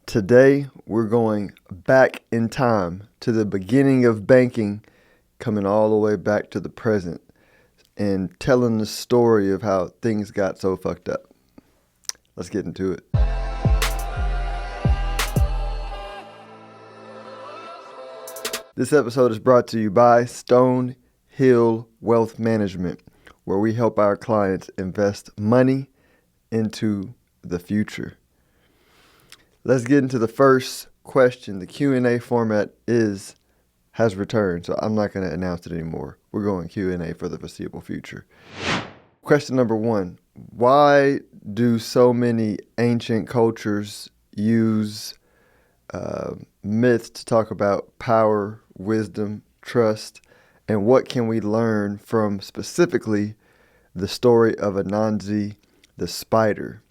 Today, we're going back in time to the beginning of banking, coming all the way back to the present, and telling the story of how things got so fucked up. Let's get into it. This episode is brought to you by Stone Hill Wealth Management, where we help our clients invest money into the future. Let's get into the first question. The Q&A format has returned, so I'm not going to announce it anymore. We're going Q&A for the foreseeable future. Question number 1. Why do so many ancient cultures use myths to talk about power, wisdom, trust, and what can we learn from specifically the story of Anansi the spider?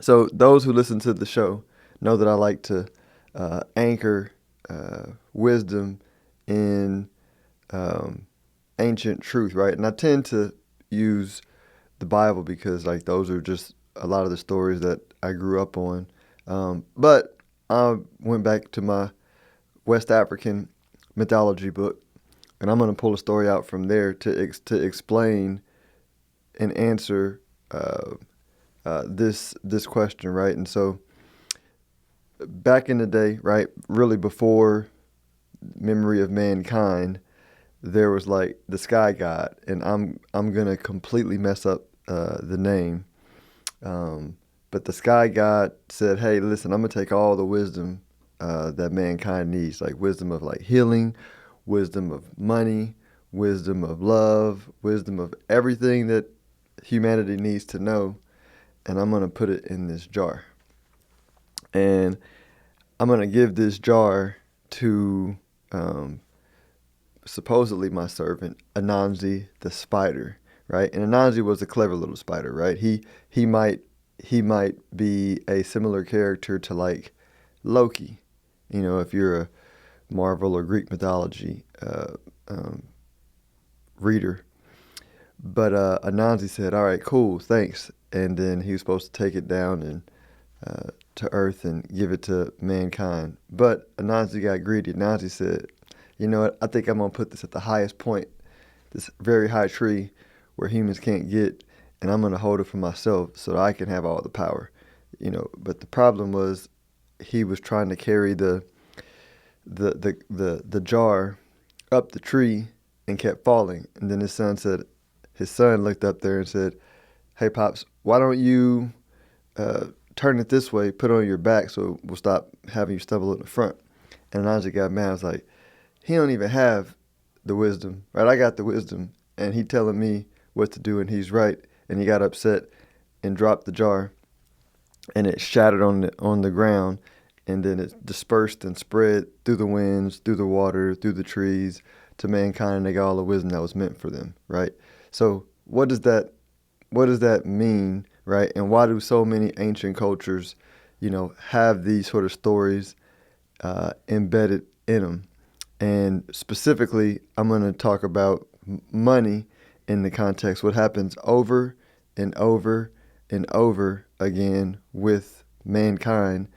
So those who listen to the show know that I like to anchor wisdom in ancient truth, right? And I tend to use the Bible because those are just a lot of the stories that I grew up on. But I went back to my West African mythology book, and I'm going to pull a story out from there to explain and answer this question, right? And so back in the day, right, really before memory of mankind, there was the sky god, and I'm gonna completely mess up the name, but the sky god said, "Hey, listen, I'm gonna take all the wisdom that mankind needs, wisdom of healing, wisdom of money, wisdom of love, wisdom of everything that humanity needs to know, and I'm gonna put it in this jar. And I'm going to give this jar to supposedly my servant, Anansi the spider, right? And Anansi was a clever little spider, right? He might be a similar character to Loki, if you're a Marvel or Greek mythology reader. But Anansi said, "All right, cool, thanks." And then he was supposed to take it down and to Earth and give it to mankind. But Anansi got greedy. Anansi said, "You know what? I think I'm going to put this at the highest point, this very high tree where humans can't get, and I'm going to hold it for myself so that I can have all the power." But the problem was he was trying to carry the jar up the tree and kept falling. And then his son looked up there and said, "Hey, Pops, why don't you turn it this way, put it on your back so we'll stop having you stumble in the front?" And Anansi got mad. I was like, he don't even have the wisdom, right? I got the wisdom, and he telling me what to do, and he's right. And he got upset and dropped the jar, and it shattered on the ground, and then it dispersed and spread through the winds, through the water, through the trees to mankind, and they got all the wisdom that was meant for them, right? So what does that mean? Right? And why do so many ancient cultures, have these sort of stories embedded in them? And specifically, I'm going to talk about money in the context. What happens over and over and over again with mankind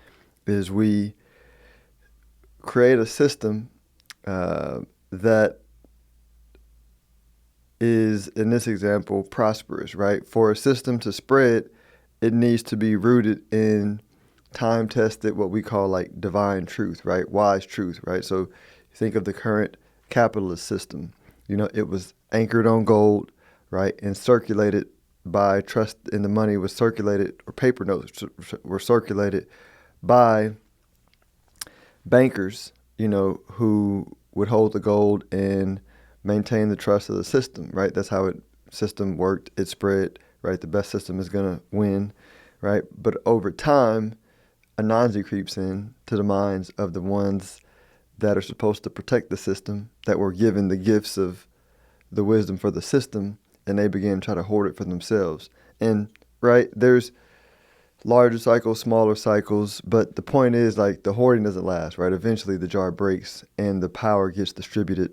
is we create a system that is, in this example, prosperous, right? For a system to spread, it needs to be rooted in time-tested, what we call divine truth, right? Wise truth, right? So think of the current capitalist system. It was anchored on gold, right? And circulated by trust, and the money was circulated, or paper notes were circulated by bankers, who would hold the gold and maintain the trust of the system, right? That's how system worked. It spread, right? The best system is going to win, right? But over time, Anansi creeps in to the minds of the ones that are supposed to protect the system, that were given the gifts of the wisdom for the system, and they begin to try to hoard it for themselves. And, right, there's larger cycles, smaller cycles, but the point is, the hoarding doesn't last, right? Eventually the jar breaks and the power gets distributed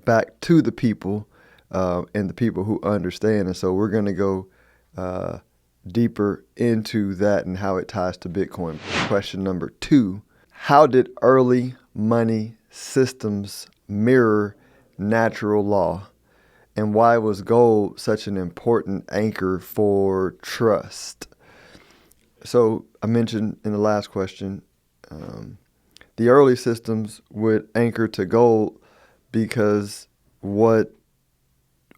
back to the people and the people who understand. And so we're going to go deeper into that and how it ties to Bitcoin. Question number 2, how did early money systems mirror natural law? And why was gold such an important anchor for trust? So I mentioned in the last question, the early systems would anchor to gold because what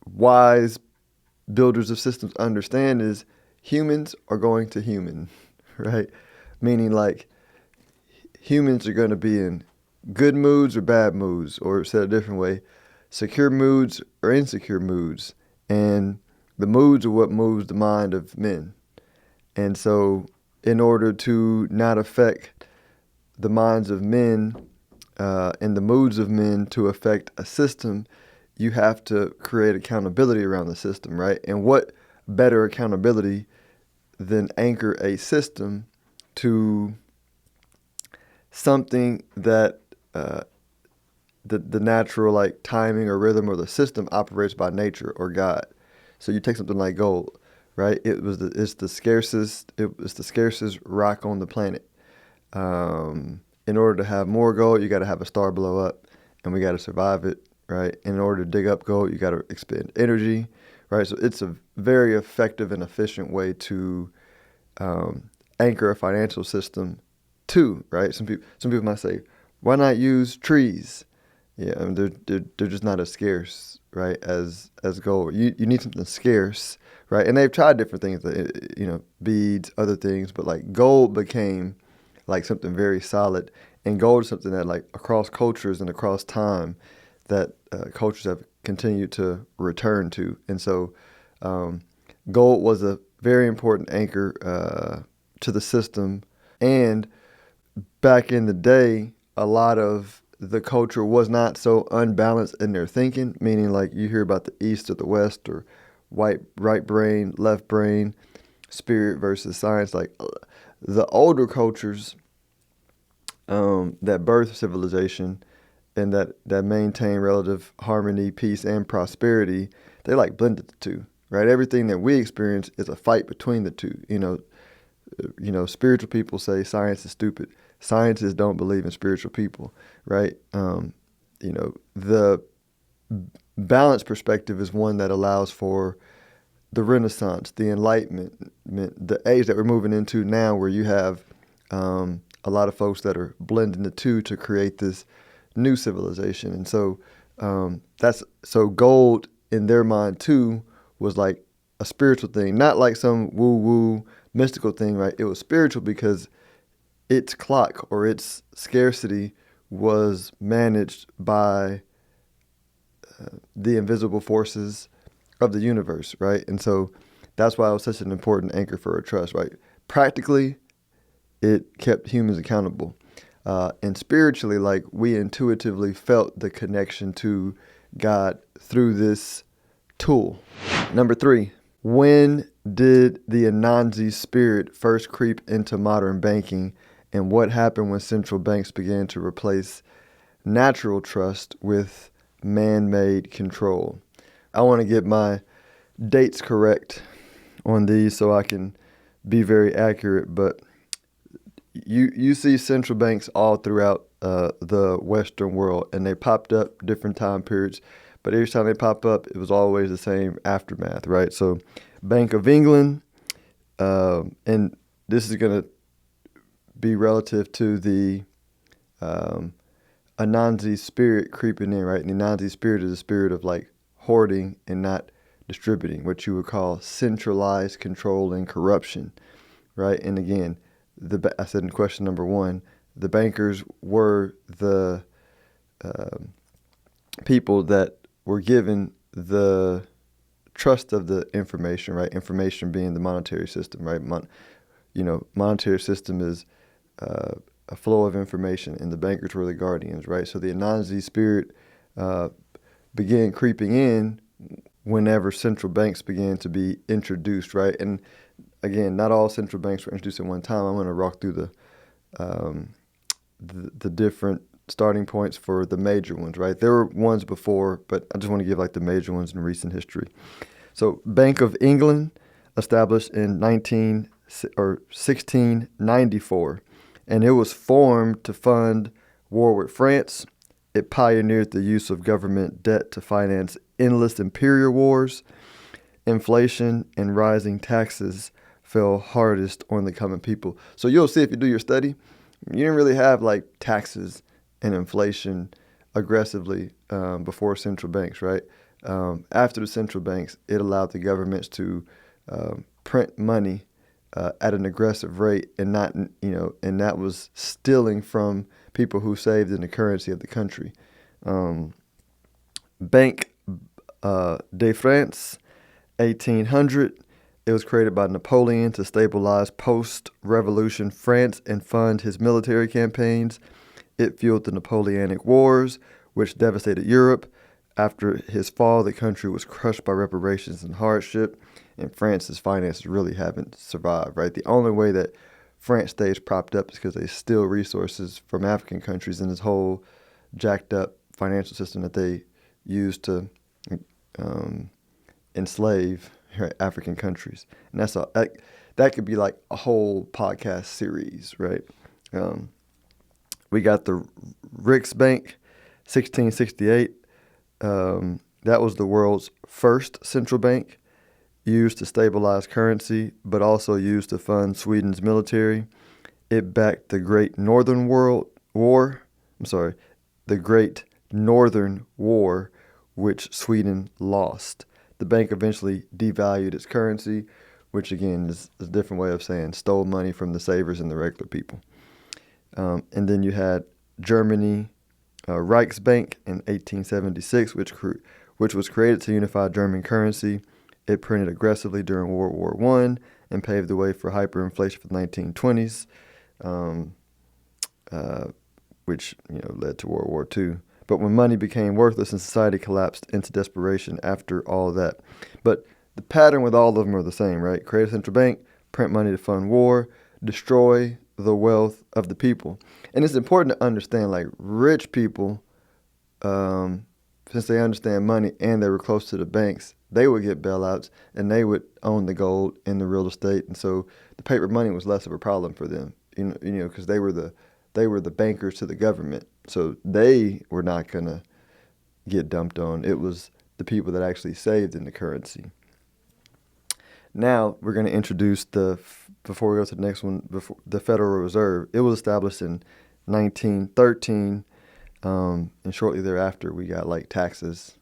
wise builders of systems understand is humans are going to human, right? Meaning like humans are going to be in good moods or bad moods, or said a different way, secure moods or insecure moods. And the moods are what moves the mind of men. And so in order to not affect the minds of men and the moods of men to affect a system, you have to create accountability around the system, right? And what better accountability than anchor a system to something that the natural like timing or rhythm or the system operates by nature or God. So you take something like gold, right? It's the scarcest rock on the planet. In order to have more gold, you got to have a star blow up, and we got to survive it, right? In order to dig up gold, you got to expend energy, right? So it's a very effective and efficient way to anchor a financial system too, right? Some people might say, why not use trees? Yeah, I mean, they're just not as scarce, right, as gold. You need something scarce, right? And they've tried different things, beads, other things, but like gold became like something very solid, and gold is something that like across cultures and across time that cultures have continued to return to. And so gold was a very important anchor to the system. And back in the day, a lot of the culture was not so unbalanced in their thinking, meaning like you hear about the East or the West or right brain, left brain, spirit versus science. Like the older cultures that birth civilization and that maintain relative harmony, peace, and prosperity, they like blended the two, right? Everything that we experience is a fight between the two. Spiritual people say science is stupid. Scientists don't believe in spiritual people, right? The balanced perspective is one that allows for the Renaissance, the Enlightenment, the age that we're moving into now, where you have a lot of folks that are blending the two to create this new civilization. And so so gold in their mind too was like a spiritual thing, not like some woo-woo mystical thing, right? It was spiritual because its clock or its scarcity was managed by the invisible forces of the universe, right? And so that's why it was such an important anchor for a trust, right? Practically, it kept humans accountable. And spiritually, like we intuitively felt the connection to God through this tool. Number 3, when did the Anansi spirit first creep into modern banking, and what happened when central banks began to replace natural trust with man-made control? I want to get my dates correct on these so I can be very accurate, but you see central banks all throughout the Western world, and they popped up different time periods, but each time they pop up, it was always the same aftermath, right? So Bank of England, and this is going to be relative to the Anansi spirit creeping in, right? And the Anansi spirit is a spirit of like hoarding and not distributing, what you would call centralized control and corruption, right? And again, I said in question number 1, the bankers were the people that were given the trust of the information, right? Information being the monetary system, right? Monetary system is a flow of information, and the bankers were the guardians, right? So the Anansi spirit began creeping in whenever central banks began to be introduced, right? And again, not all central banks were introduced at one time. I'm going to walk through the different starting points for the major ones, right? There were ones before, but I just want to give like the major ones in recent history. So Bank of England, established in 1694, and it was formed to fund war with France. It pioneered the use of government debt to finance endless imperial wars. Inflation and rising taxes fell hardest on the common people. So you'll see if you do your study, you didn't really have like taxes and inflation aggressively before central banks, right? After the central banks, it allowed the governments to print money at an aggressive rate, and not, and that was stealing from people who saved in the currency of the country. Banque de France, 1800. It was created by Napoleon to stabilize post-revolution France and fund his military campaigns. It fueled the Napoleonic Wars, which devastated Europe. After his fall, the country was crushed by reparations and hardship, and France's finances really haven't survived, right? The only way that France stays propped up is because they steal resources from African countries in this whole jacked up financial system that they use to enslave African countries. And that could be like a whole podcast series, right? We got the Riksbank, 1668. That was the world's first central bank, used to stabilize currency, but also used to fund Sweden's military. It backed the Great Northern War, which Sweden lost. The bank eventually devalued its currency, which again is a different way of saying stole money from the savers and the regular people. And then you had Germany, Reichsbank in 1876, which was created to unify German currency. It printed aggressively during World War I and paved the way for hyperinflation for the 1920s, which led to World War II. But when money became worthless and society collapsed into desperation after all that. But the pattern with all of them are the same, right? Create a central bank, print money to fund war, destroy the wealth of the people. And it's important to understand, like, rich people, since they understand money and they were close to the banks, they would get bailouts and they would own the gold and the real estate. And so the paper money was less of a problem for them, because they were the bankers to the government. So they were not going to get dumped on. It was the people that actually saved in the currency. Now we're going to introduce before we go to the next one, the Federal Reserve. It was established in 1913, and shortly thereafter we got like taxes.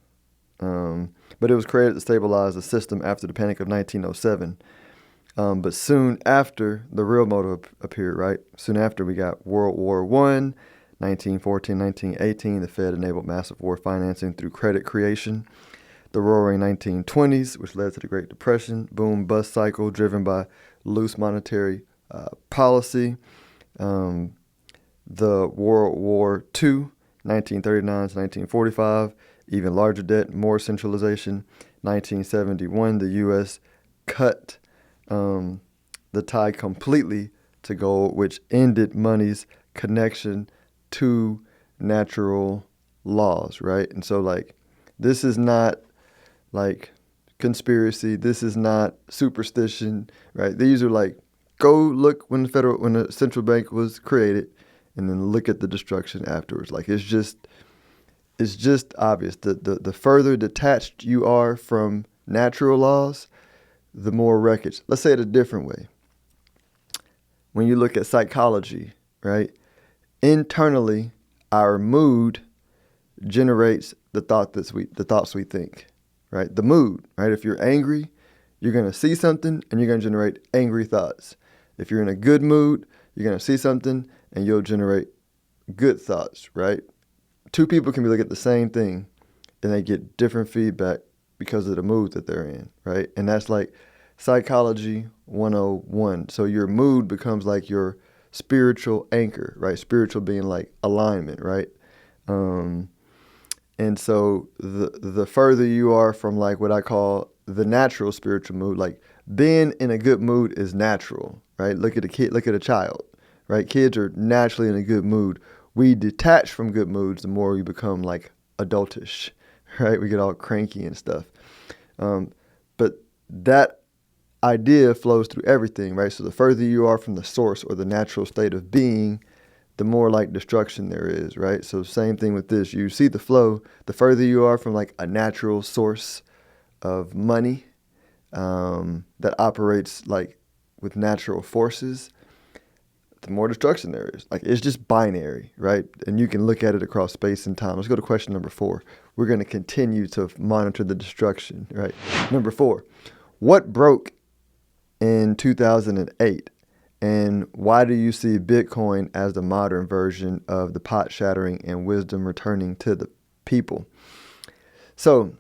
But it was created to stabilize the system after the Panic of 1907. But soon after, the real motor appeared, right? Soon after, we got World War I, 1914, 1918. The Fed enabled massive war financing through credit creation. The roaring 1920s, which led to the Great Depression, boom-bust cycle driven by loose monetary policy. The World War II, 1939 to 1945, even larger debt, more centralization. 1971, the U.S. cut the tie completely to gold, which ended money's connection to natural laws, right? And so, like, this is not like conspiracy. This is not superstition, right? These are like, go look when the central bank was created, and then look at the destruction afterwards. Like, it's just obvious. The further detached you are from natural laws, the more wreckage. Let's say it a different way. When you look at psychology, right? Internally, our mood generates the thoughts we think, right? The mood, right? If you're angry, you're going to see something and you're going to generate angry thoughts. If you're in a good mood, you're going to see something and you'll generate good thoughts, right? Two people can be looking at the same thing and they get different feedback because of the mood that they're in, right? And that's like psychology 101. So your mood becomes like your spiritual anchor, right? Spiritual being like alignment, right? And so the further you are from like what I call the natural spiritual mood, like being in a good mood is natural, right? Look at a kid, look at a child, right? Kids are naturally in a good mood. We detach from good moods the more we become like adultish, right? We get all cranky and stuff. But that idea flows through everything, right? So the further you are from the source or the natural state of being, the more like destruction there is, right? So same thing with this. You see the flow. The further you are from like a natural source of money that operates like with natural forces, the more destruction there is. Like it's just binary, right? And you can look at it across space and time. Let's go to question number 4. We're going to continue to monitor the destruction, right? Number 4, what broke in 2008? And why do you see Bitcoin as the modern version of the pot shattering and wisdom returning to the people? So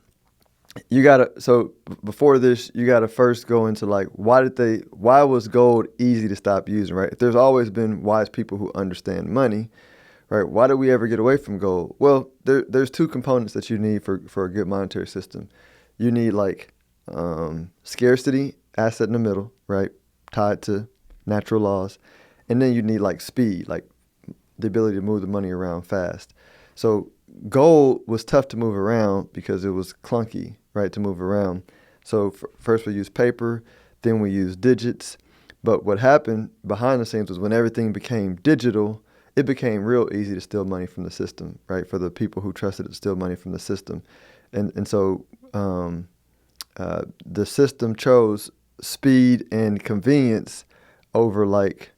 before this, you gotta first go into like, why was gold easy to stop using, right? If there's always been wise people who understand money, right? Why did we ever get away from gold? Well, there's 2 components that you need for a good monetary system. You need like scarcity, asset in the middle, right? Tied to natural laws. And then you need like speed, like the ability to move the money around fast. So gold was tough to move around because it was clunky, right, to move around. So first we used paper, then we used digits. But what happened behind the scenes was when everything became digital, it became real easy to steal money from the system, right, for the people who trusted it to steal money from the system. And so the system chose speed and convenience over like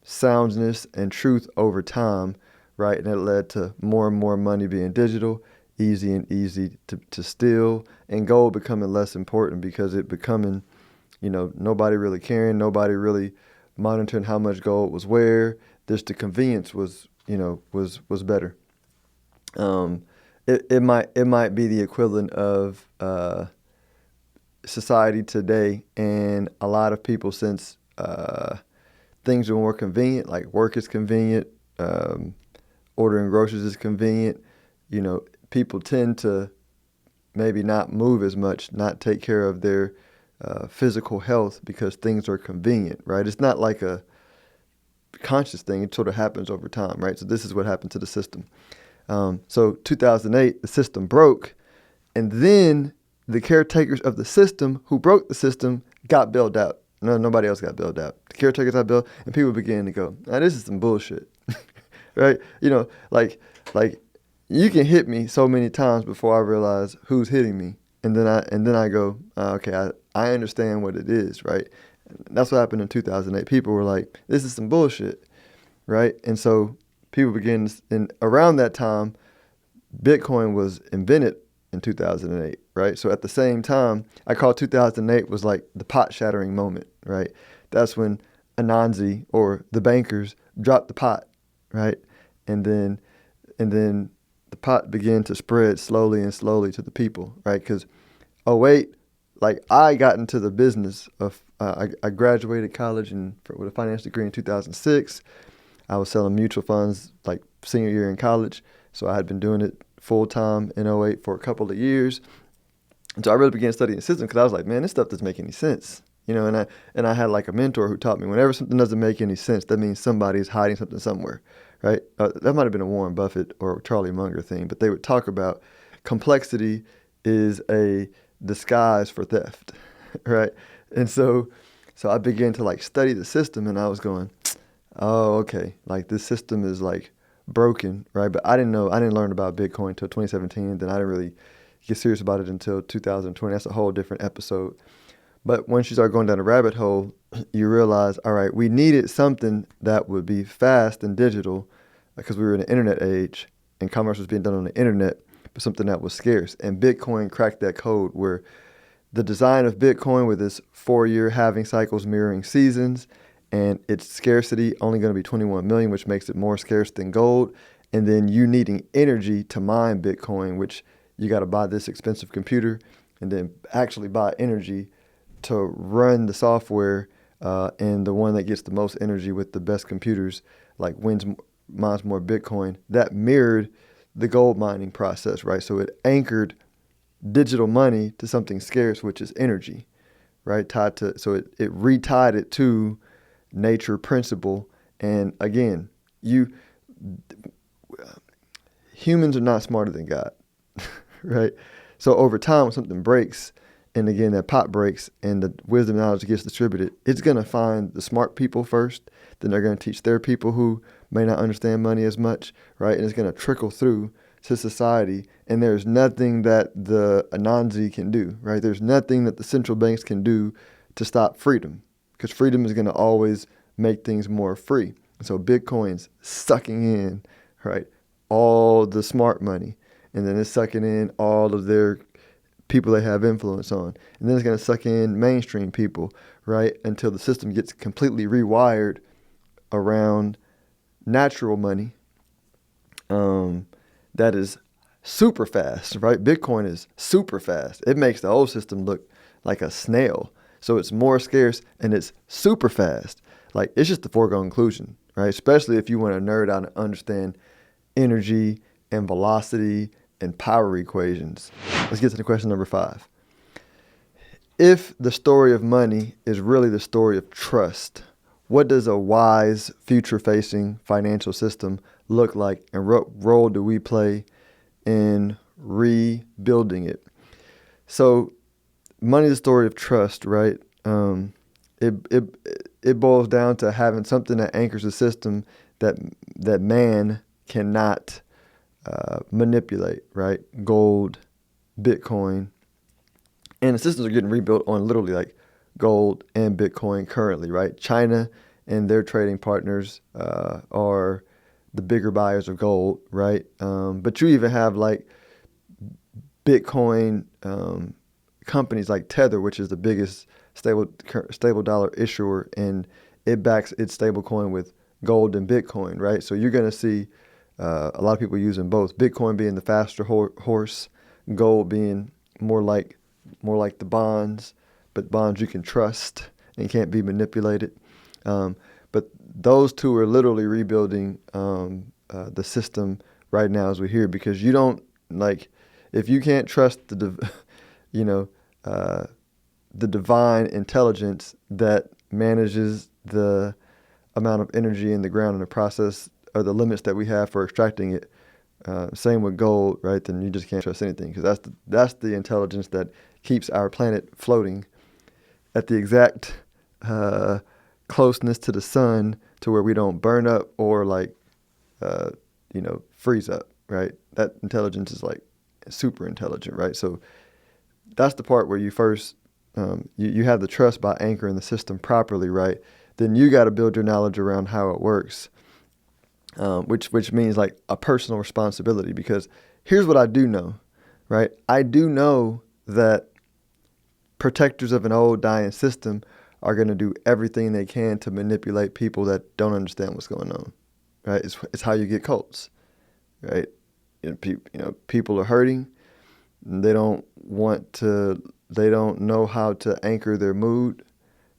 soundness and truth over time, right? And it led to more and more money being digital, easy to steal, and gold becoming less important because it becoming, nobody really caring, nobody really monitoring how much gold was where. Just the convenience was better. It might be the equivalent of society today, and a lot of people, since things are more convenient, like work is convenient, ordering groceries is convenient, people tend to maybe not move as much, not take care of their physical health because things are convenient, right? It's not like a conscious thing. It sort of happens over time, right? So this is what happened to the system. So 2008, the system broke, and then the caretakers of the system who broke the system got bailed out. No, nobody else got bailed out. The caretakers got bailed, and people began to go, "Now this is some bullshit," right? Like you can hit me so many times before I realize who's hitting me, and then I go, okay, I understand what it is, right? And that's what happened in 2008. People were like, "This is some bullshit," right? And so people began, and around that time, Bitcoin was invented in 2008, right? So at the same time, I call 2008 was like the pot shattering moment, right? That's when Anansi or the bankers dropped the pot, right? And then the pot began to spread slowly to the people, right? Because '08, like I got into the business of, I graduated college with a finance degree in 2006. I was selling mutual funds like senior year in college. So I had been doing it full time in '08 for a couple of years. And so I really began studying the system because I was like, man, this stuff doesn't make any sense. And I had like a mentor who taught me whenever something doesn't make any sense, that means somebody's hiding something somewhere, right? That might have been a Warren Buffett or Charlie Munger thing, but they would talk about complexity is a disguise for theft, right? And so I began to like study the system, and I was going, oh, okay, like this system is like broken, right? But I didn't learn about Bitcoin until 2017. Then I didn't really get serious about it until 2020. That's a whole different episode. But once you start going down a rabbit hole, you realize, all right, we needed something that would be fast and digital because we were in an internet age and commerce was being done on the internet, but something that was scarce. And Bitcoin cracked that code where the design of Bitcoin with its 4-year halving cycles mirroring seasons and its scarcity only going to be 21 million, which makes it more scarce than gold. And then you needing energy to mine Bitcoin, which you got to buy this expensive computer and then actually buy energy to run the software, and the one that gets the most energy with the best computers, like mines more Bitcoin. That mirrored the gold mining process, right? So it anchored digital money to something scarce, which is energy, right? So it retied it to nature principle. And again, humans are not smarter than God, right? So over time, when something breaks and again that pot breaks and the wisdom knowledge gets distributed, it's going to find the smart people first. Then they're going to teach their people who may not understand money as much, right? And it's going to trickle through to society. And there's nothing that the Anansi can do, right? There's nothing that the central banks can do to stop freedom, because freedom is going to always make things more free. And so Bitcoin's sucking in, right, all the smart money, and then it's sucking in all of their people they have influence on. And then it's going to suck in mainstream people, right, until the system gets completely rewired around natural money that is super fast, right? Bitcoin is super fast. It makes the old system look like a snail. So it's more scarce and it's super fast. Like, it's just a foregone conclusion, right? Especially if you want to nerd out and understand energy and velocity and power equations. Let's get to the question number 5. If the story of money is really the story of trust, what does a wise, future-facing financial system look like, and what role do we play in rebuilding it? So, money is the story of trust, right? It boils down to having something that anchors a system that man cannot manipulate, right? Gold, Bitcoin, and the systems are getting rebuilt on literally like gold and Bitcoin currently, right? China and their trading partners are the bigger buyers of gold, right? But you even have like Bitcoin companies like Tether, which is the biggest stable dollar issuer, and it backs its stable coin with gold and Bitcoin, right? So you're going to see a lot of people using both. Bitcoin being the faster horse, gold being more like the bonds, but bonds you can trust and can't be manipulated. But those two are literally rebuilding the system right now as we hear, because you don't, like, if you can't trust the divine intelligence that manages the amount of energy in the ground in the process, or the limits that we have for extracting it, same with gold, right? Then you just can't trust anything, because that's the intelligence that keeps our planet floating at the exact closeness to the sun to where we don't burn up or freeze up, right? That intelligence is like super intelligent, right? So that's the part where you first you have the trust by anchoring the system properly, right? Then you got to build your knowledge around how it works, which means like a personal responsibility. Because here's what I do know, right? I do know that protectors of an old dying system are going to do everything they can to manipulate people that don't understand what's going on, right? It's how you get cults, right? People are hurting. They don't know how to anchor their mood.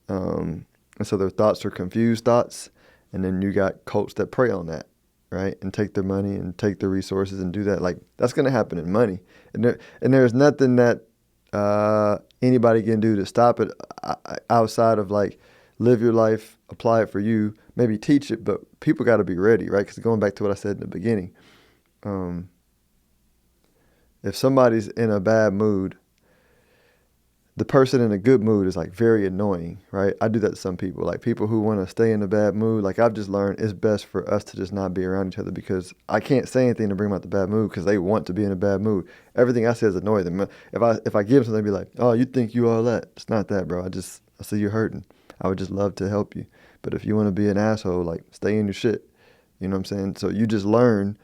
And so their thoughts are confused thoughts. And then you got cults that prey on that, right? And take their money and take their resources and do that. Like, that's going to happen in money. And there's nothing that anybody can do to stop it outside of like live your life, apply it for you, maybe teach it, but people got to be ready, right? Because going back to what I said in the beginning, if somebody's in a bad mood, the person in a good mood is like very annoying, right? I do that to some people, like people who want to stay in a bad mood. Like, I've just learned it's best for us to just not be around each other, because I can't say anything to bring them out the bad mood, because they want to be in a bad mood. Everything I say is annoy them. If I give them something, they'd be like, oh, you think you all that? It's not that, bro. I see you hurting. I would just love to help you. But if you want to be an asshole, like, stay in your shit. You know what I'm saying? So you just learn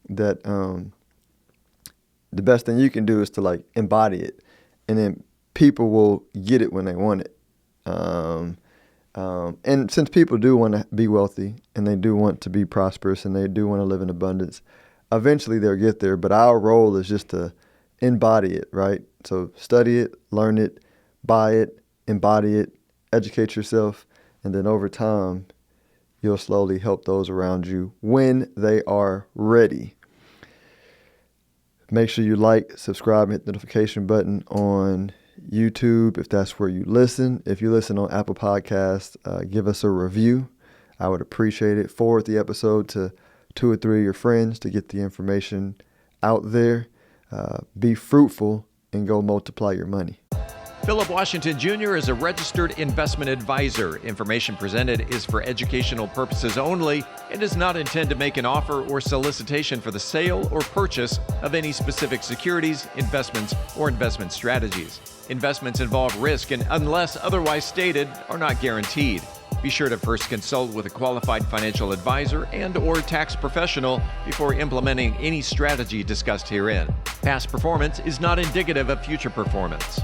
that the best thing you can do is to like embody it, and then people will get it when they want it. And since people do want to be wealthy, and they do want to be prosperous, and they do want to live in abundance, eventually they'll get there. But our role is just to embody it, right? So study it, learn it, buy it, embody it, educate yourself, and then over time, you'll slowly help those around you when they are ready. Make sure you like, subscribe, and hit the notification button on YouTube if that's where you listen. If you listen on Apple Podcasts, give us a review. I would appreciate it. Forward the episode to 2 or 3 of your friends to get the information out there. Be fruitful and go multiply your money. Philip Washington Jr. is a registered investment advisor. Information presented is for educational purposes only and does not intend to make an offer or solicitation for the sale or purchase of any specific securities, investments, or investment strategies. Investments involve risk and, unless otherwise stated, are not guaranteed. Be sure to first consult with a qualified financial advisor and/or tax professional before implementing any strategy discussed herein. Past performance is not indicative of future performance.